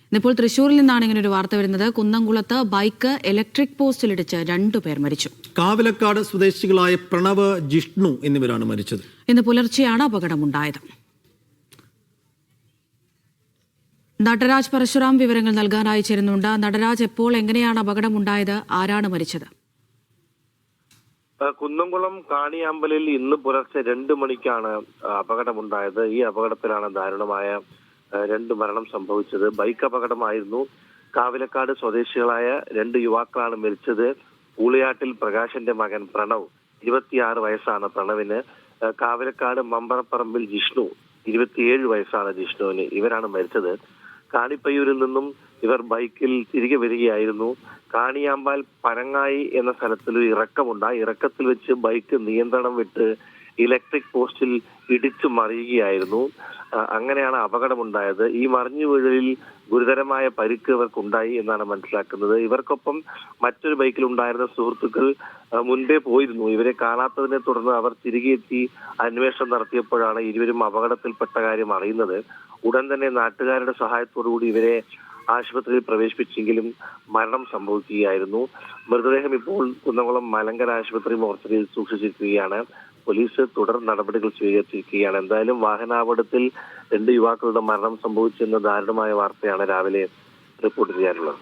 ഇന്നിപ്പോൾ തൃശ്ശൂരിൽ നിന്നാണ് ഇങ്ങനെ ഒരു വാർത്ത വരുന്നത്. കുന്നംകുളത്ത് ബൈക്ക് ഇലക്ട്രിക് പോസ്റ്റിലിടിച്ച് 2 പേർ മരിച്ചു. കാവിലക്കാട് സ്വദേശികളായ പ്രണവ്, ജിഷ്ണു എന്നിവരാണ് മരിച്ചത്. ഇന്ന് പുലർച്ചെയാണ് അപകടമുണ്ടായത്. നടരാജ് പരശുറാം വിവരങ്ങൾ നൽകാനായി ചേരുന്നുണ്ട്. നടരാജ്, എപ്പോൾ എങ്ങനെയാണ് അപകടമുണ്ടായത്? ആരാണ് മരിച്ചത്? കുന്നംകുളം കാണിയാമ്പലിൽ ഇന്ന് പുലർച്ചെ 2 മണിക്കാണ് അപകടമുണ്ടായത്. ഈ അപകടത്തിലാണ് ദാരുണമായ 2 മരണം സംഭവിച്ചത്. ബൈക്ക് അപകടമായിരുന്നു. കാവിലക്കാട് സ്വദേശികളായ 2 യുവാക്കളാണ് മരിച്ചത്. ഊളിയാട്ടിൽ പ്രകാശന്റെ മകൻ പ്രണവ്, 26 വയസ്സാണ് പ്രണവിന്. കാവിലക്കാട് മമ്പറപ്പറമ്പിൽ ജിഷ്ണു, 27 വയസ്സാണ് ജിഷ്ണുവിന്. ഇവരാണ് മരിച്ചത്. കാണിപ്പയ്യൂരിൽ നിന്നും ഇവർ ബൈക്കിൽ തിരികെ വരികയായിരുന്നു. കാണിയാമ്പാൽ പനങ്ങായി എന്ന സ്ഥലത്തിൽ ഒരു ഇറക്കമുണ്ട്. ആ ഇറക്കത്തിൽ വെച്ച് ബൈക്ക് നിയന്ത്രണം വിട്ട് ഇലക്ട്രിക് പോസ്റ്റിൽ ഇടിച്ചു മറിയുകയായിരുന്നു. അങ്ങനെയാണ് അപകടമുണ്ടായത്. ഈ മറിഞ്ഞു വീഴലിൽ ഗുരുതരമായ പരിക്ക് ഇവർക്കുണ്ടായി എന്നാണ് മനസ്സിലാക്കുന്നത്. ഇവർക്കൊപ്പം മറ്റൊരു ബൈക്കിൽ ഉണ്ടായിരുന്ന സുഹൃത്തുക്കൾ മുൻപേ പോയിരുന്നു. ഇവരെ കാണാത്തതിനെ തുടർന്ന് അവർ തിരികെ എത്തി അന്വേഷണം നടത്തിയപ്പോഴാണ് ഇരുവരും അപകടത്തിൽപ്പെട്ട കാര്യം അറിയുന്നത്. ഉടൻ തന്നെ നാട്ടുകാരുടെ സഹായത്തോടുകൂടി ഇവരെ ആശുപത്രിയിൽ പ്രവേശിപ്പിച്ചെങ്കിലും മരണം സംഭവിക്കുകയായിരുന്നു. മൃതദേഹം ഇപ്പോൾ കുന്നംകുളം മലങ്കര ആശുപത്രി മോർച്ചറിയിൽ സൂക്ഷിച്ചിരിക്കുകയാണ്. പോലീസ് തുടർ നടപടികൾ സ്വീകരിച്ചിരിക്കുകയാണ്. എന്തായാലും വാഹനാപകടത്തിൽ 2 യുവാക്കളുടെ മരണം സംഭവിച്ചെന്ന ദാരുണമായ വാർത്തയാണ് രാവിലെ റിപ്പോർട്ട് ചെയ്യാറുള്ളത്.